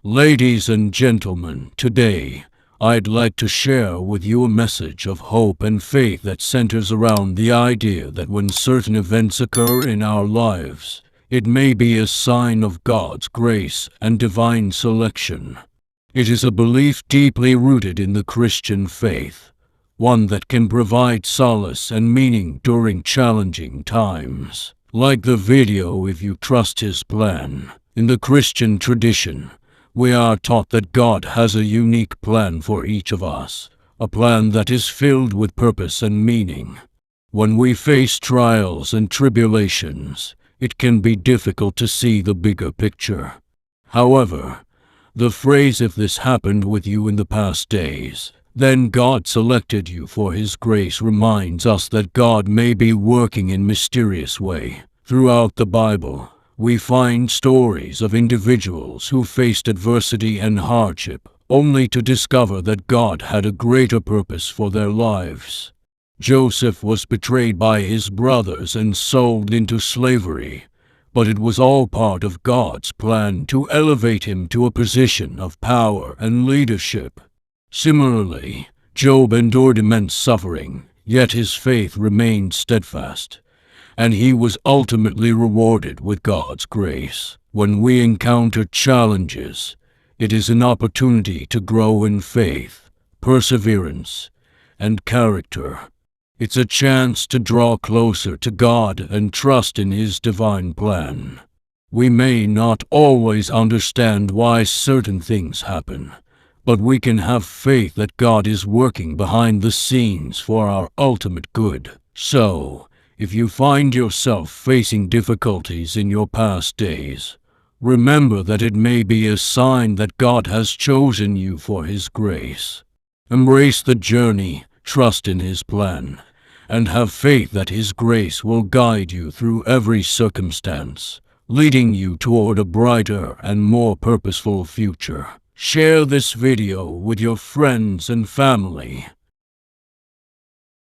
Ladies and gentlemen, today I'd like to share with you a message of hope and faith that centers around the idea that when certain events occur in our lives, it may be a sign of God's grace and divine selection. It is a belief deeply rooted in the Christian faith, one that can provide solace and meaning during challenging times. Like the video "If You Trust His Plan." In the Christian tradition, we are taught that God has a unique plan for each of us, a plan that is filled with purpose and meaning. When we face trials and tribulations, it can be difficult to see the bigger picture. However, the phrase "if this happened with you in the past days, then God selected you for His grace" reminds us that God may be working in mysterious way. Throughout the Bible, we find stories of individuals who faced adversity and hardship, only to discover that God had a greater purpose for their lives. Joseph was betrayed by his brothers and sold into slavery, but it was all part of God's plan to elevate him to a position of power and leadership. Similarly, Job endured immense suffering, yet his faith remained steadfast, and he was ultimately rewarded with God's grace. When we encounter challenges, it is an opportunity to grow in faith, perseverance, and character. It's a chance to draw closer to God and trust in His divine plan. We may not always understand why certain things happen, but we can have faith that God is working behind the scenes for our ultimate good. So, if you find yourself facing difficulties in your past days, remember that it may be a sign that God has chosen you for His grace. Embrace the journey, trust in His plan, and have faith that His grace will guide you through every circumstance, leading you toward a brighter and more purposeful future. Share this video with your friends and family,